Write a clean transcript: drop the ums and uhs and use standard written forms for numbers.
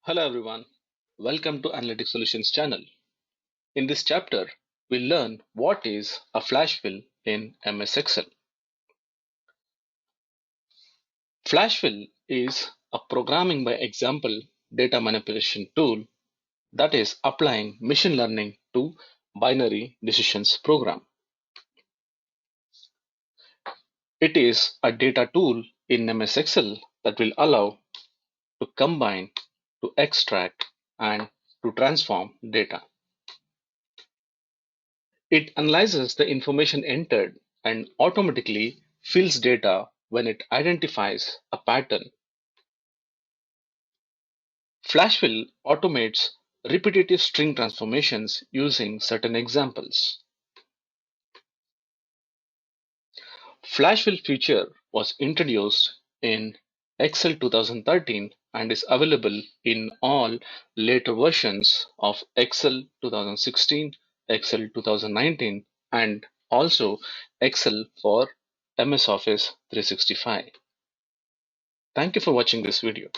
Hello everyone, welcome to Analytic Solutions channel. In this chapter, we'll learn what is a flash fill in MS Excel. Flash fill is a programming by example data manipulation tool that is applying machine learning to binary decisions program. It is a data tool in MS Excel that will allow to combine, to extract, and to transform data. It analyzes the information entered and automatically fills data when it identifies a pattern. Flashfill automates repetitive string transformations using certain examples. Flashfill feature was introduced in Excel 2013 and is available in all later versions of Excel 2016, Excel 2019, and also Excel for MS Office 365. Thank you for watching this video.